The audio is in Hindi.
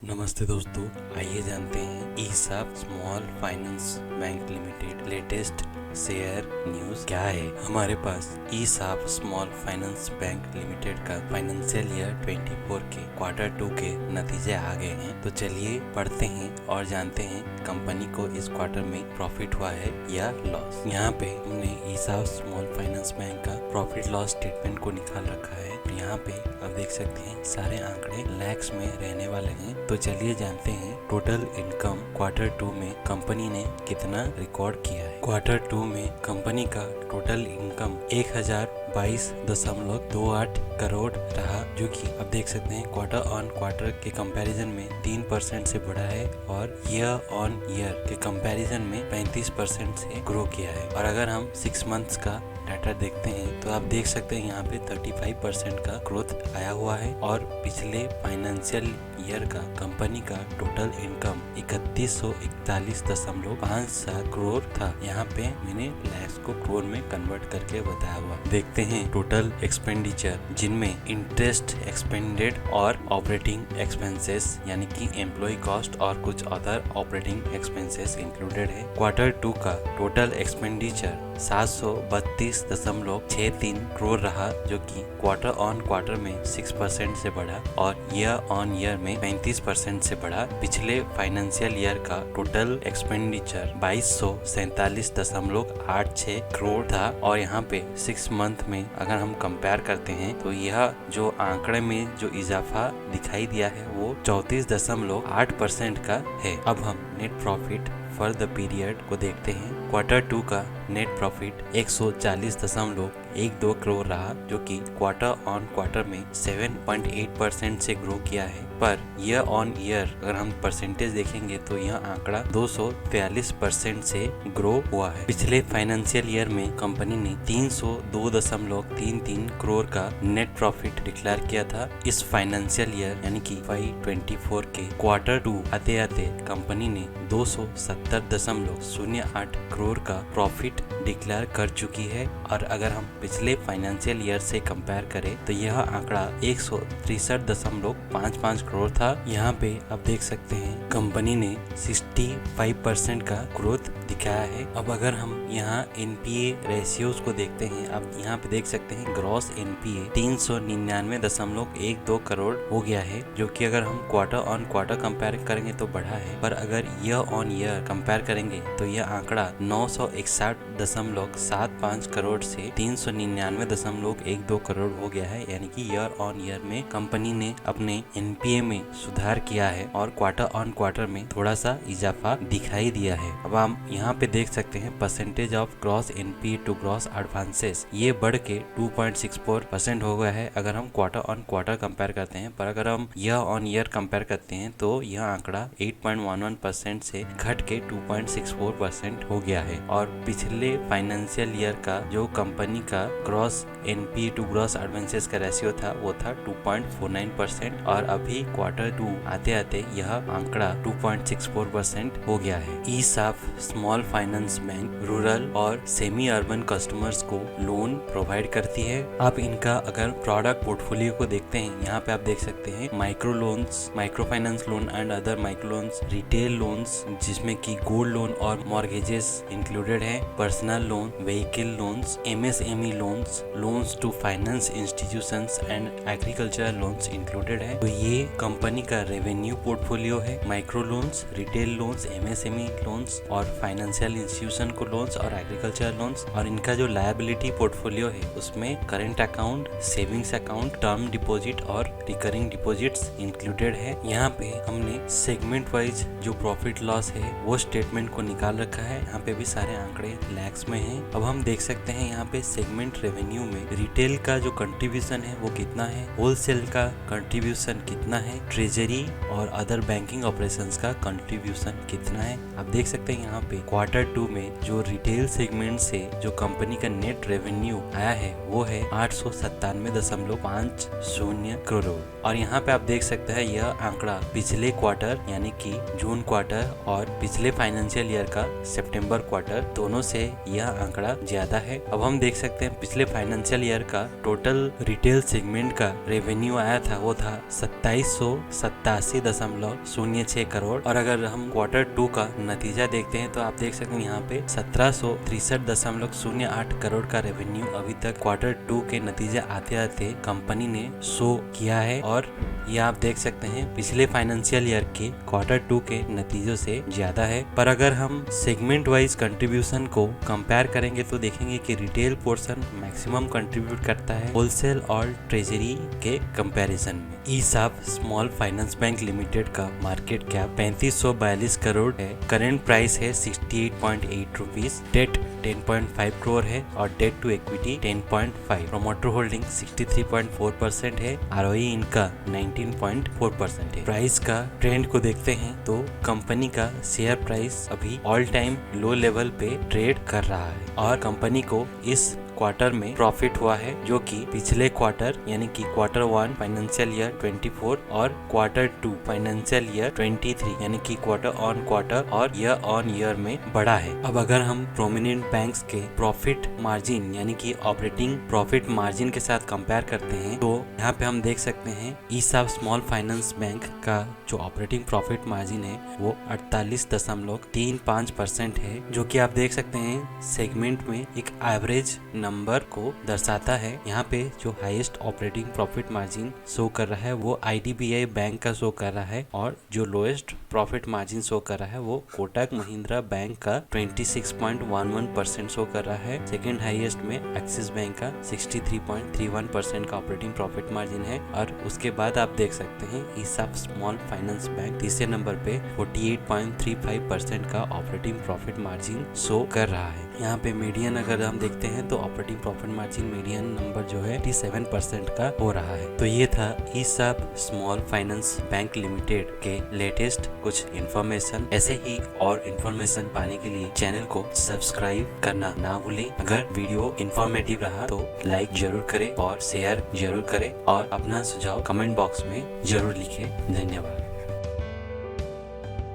नमस्ते दोस्तों, आइए जानते हैं ESAF small finance bank limited latest share news क्या है। हमारे पास ESAF small finance bank limited का फाइनेंशियल ईयर 24 के Q2 के नतीजे आ गए हैं। तो चलिए पढ़ते हैं और जानते हैं कंपनी को इस क्वार्टर में प्रॉफिट हुआ है या लॉस। यहाँ पे हमने ईसाफ स्मॉल फाइनेंस बैंक का प्रॉफिट लॉस स्टेटमेंट को निकाल रखा है। यहाँ पे आप देख सकते हैं सारे आंकड़े लैक्स में रहने वाले हैं। तो चलिए जानते हैं टोटल इनकम Q2 में कंपनी ने कितना रिकॉर्ड किया है। Q2 में कंपनी का टोटल इनकम 1022.28 करोड़ रहा, जो कि आप देख सकते हैं क्वार्टर ऑन क्वार्टर के कंपैरिजन में 3% से बढ़ा है और ईयर ऑन ईयर के कंपैरिजन में 35% से ग्रो किया है। और अगर हम 6 मंथ्स का डाटा देखते हैं तो आप देख सकते हैं यहाँ पे 35% का ग्रोथ आया हुआ है। और पिछले फाइनेंशियल ईयर का कंपनी का टोटल इनकम 3141.57 करोड़ था। यहाँ पे मैंने लैक्स को करोड़ में कन्वर्ट करके बताया हुआ। देखते हैं टोटल एक्सपेंडिचर, जिनमें इंटरेस्ट एक्सपेंडेड और ऑपरेटिंग एक्सपेंसेस यानी कि एम्प्लॉय कॉस्ट और कुछ अदर ऑपरेटिंग एक्सपेंसेस इंक्लूडेड है। Q2 का टोटल एक्सपेंडिचर 732.63 करोड़ रहा, जो कि क्वार्टर ऑन क्वार्टर में 6% से बढ़ा और ईयर ऑन ईयर में 35% से बढ़ा। पिछले फाइनेंशियल ईयर का टोटल एक्सपेंडिचर 2247.86 करोड़ था और यहाँ पे 6 मंथ में अगर हम कंपेयर करते हैं तो यह जो आंकड़े में जो इजाफा दिखाई दिया है वो 34.8% का है। अब हम net profit for the period को देखते हैं। Q2 का नेट प्रॉफिट 140.12 करोड़ रहा, जो कि क्वार्टर ऑन क्वार्टर में 7.8% से ग्रो किया है। पर ईयर ऑन ईयर अगर हम परसेंटेज देखेंगे तो यह आंकड़ा 243% से ग्रो हुआ है। पिछले फाइनेंशियल ईयर में कंपनी ने 302.33 करोड़ का नेट प्रॉफिट डिक्लेयर किया था। इस फाइनेंशियल ईयर यानी कि 2024 के Q2 आते आते कंपनी ने 270.08 करोड़ का प्रॉफिट डिक्लेयर कर चुकी है। और अगर हम पिछले फाइनेंशियल ईयर से कंपेयर करें तो यह आंकड़ा 163.55 करोड़ था। यहाँ पे आप देख सकते हैं कंपनी ने 65% का ग्रोथ दिखाया है। अब अगर हम यहाँ एनपीए रेशियोज को देखते हैं, आप यहाँ पे देख सकते हैं ग्रॉस एनपीए 399.12 करोड़ हो गया है, जो कि अगर हम क्वार्टर ऑन क्वार्टर कंपेयर करेंगे तो बढ़ा है। पर अगर ईयर ऑन ईयर कंपेयर करेंगे तो यह आंकड़ा 961.75 करोड़ से 399.12 करोड़ हो गया है। यानी कि ईयर ऑन ईयर में कंपनी ने अपने एनपीए में सुधार किया है और क्वार्टर ऑन क्वार्टर में थोड़ा सा इजाफा दिखाई दिया है। अब हम यहाँ पे देख सकते हैं percentage of gross NPA to gross advances, ये बढ़ के 2.64% हो गया है अगर हम क्वार्टर ऑन क्वार्टर कंपेयर करते हैं। पर अगर हम ईयर ऑन ईयर कंपेयर करते हैं तो यह आंकड़ा 8.11% से घट के 2.64% हो गया है। और पिछले फाइनेंशियल ईयर का जो कंपनी का gross NPA to gross advances का रेशियो था वो था 2.49% और अभी Q2 आते आते यह आंकड़ा 2.64% हो गया है। ईसाफ स्मॉल फाइनेंस बैंक रूरल और सेमी अर्बन कस्टमर्स को लोन प्रोवाइड करती है। आप इनका अगर प्रोडक्ट पोर्टफोलियो को देखते हैं, यहाँ पे आप देख सकते हैं micro loans, micro finance loan and other micro loans, retail loans जिसमें कि गोल्ड लोन और मॉर्गेजेस इंक्लूडेड है, personal loan, vehicle loans, MSME loans, loans to finance institutions and agriculture loans included है। तो ये कंपनी का रेवेन्यू पोर्टफोलियो है। Micro loans, retail loans, MSME loans और फाइनेंशियल इंस्टीट्यूशन को लोन्स और एग्रीकल्चर लोन्स। और इनका जो लायबिलिटी पोर्टफोलियो है उसमें current account, savings account, term deposit और रिकरिंग डिपॉजिट्स इंक्लूडेड है। यहाँ पे हमने सेगमेंट वाइज जो प्रॉफिट लॉस है वो स्टेटमेंट को निकाल रखा है। यहाँ पे भी सारे आंकड़े लैक्स में हैं। अब हम देख सकते हैं यहाँ पे सेगमेंट रेवेन्यू में रिटेल का जो कंट्रीब्यूशन है वो कितना है, होलसेल का कंट्रीब्यूशन कितना है, ट्रेजरी और अदर बैंकिंग ऑपरेशंस का कंट्रीब्यूशन कितना है। आप देख सकते हैं यहाँ पे Q2 में जो रिटेल सेगमेंट से जो कंपनी का नेट रेवेन्यू आया है वो है 897.50 करोड़ करोड़। और यहाँ पे आप देख सकते हैं यह आंकड़ा पिछले क्वार्टर यानी कि जून क्वार्टर और पिछले फाइनेंशियल ईयर का सितंबर क्वार्टर दोनों से यह आंकड़ा ज्यादा है। अब हम देख सकते हैं पिछले फाइनेंशियल ईयर का टोटल रिटेल सेगमेंट का रेवेन्यू आया था वो था 2787.06 करोड़। और अगर हम क्वार्टर 2 का नतीजा देखते हैं तो आप देख सकते हैं यहाँ पे 1763.08 करोड़ का रेवेन्यू अभी तक क्वार्टर 2 के नतीजे आते आते कंपनी ने शो किया है। और ये आप देख सकते हैं पिछले फाइनेंशियल ईयर के क्वार्टर 2 के नतीजों से ज्यादा है। पर अगर हम सेगमेंट वाइज कंट्रीब्यूशन को कंपेयर करेंगे तो देखेंगे कि रिटेल पोर्शन मैक्सिमम कंट्रीब्यूट करता है होलसेल और ट्रेजरी के कंपैरिजन में। ईसाफ स्मॉल फाइनेंस बैंक लिमिटेड का मार्केट कैप 3542 करोड़ है। करंट प्राइस है 68.8 रुपीज। डेट 10.5 करोड़ है और debt to equity 10.5। Promoter holding 63.4% है। आरओई इनका 19.4% है। प्राइस का ट्रेंड को देखते हैं तो कंपनी का शेयर प्राइस अभी ऑल टाइम लो लेवल पे ट्रेड कर रहा है और कंपनी को इस क्वार्टर में प्रॉफिट हुआ है जो कि पिछले क्वार्टर यानी कि क्वार्टर 1 फाइनेंशियल ईयर 24 और क्वार्टर 2 फाइनेंशियल ईयर 23 यानी कि क्वार्टर ऑन क्वार्टर और ईयर ऑन ईयर में बढ़ा है। अब अगर हम प्रोमिनेंट बैंक्स के प्रॉफिट मार्जिन यानी कि ऑपरेटिंग प्रॉफिट मार्जिन के साथ कंपेयर करते हैं तो यहाँ पे हम देख सकते हैं ईसाफ स्मॉल फाइनेंस बैंक का जो ऑपरेटिंग प्रॉफिट मार्जिन है वो 48.35% है, जो कि आप देख सकते हैं सेगमेंट में एक एवरेज नंबर को दर्शाता है। यहाँ पे जो highest operating profit margin show कर रहा है वो आईडीबीआई बैंक का शो कर रहा है और जो लोएस्ट प्रॉफिट मार्जिन शो कर रहा है वो कोटक महिंद्रा बैंक का 26.11% शो कर रहा है। सेकंड हाईएस्ट में एक्सिस बैंक का 63.31% का ऑपरेटिंग प्रॉफिट मार्जिन है और उसके बाद आप देख सकते हैं ईसाफ स्मॉल फाइनेंस बैंक तीसरे नंबर पे 48.35% का ऑपरेटिंग प्रॉफिट मार्जिन शो कर रहा है। यहाँ पे मीडियन अगर हम देखते हैं तो operating profit margin median number जो है 87% का हो रहा है। तो ये था ईसाफ स्मॉल फाइनेंस बैंक लिमिटेड के लेटेस्ट कुछ इन्फॉर्मेशन। ऐसे ही और इन्फॉर्मेशन पाने के लिए चैनल को सब्सक्राइब करना ना भूलें। अगर वीडियो इन्फॉर्मेटिव रहा तो लाइक जरूर करें और शेयर जरूर करें और अपना सुझाव कमेंट बॉक्स में जरूर लिखें। धन्यवाद।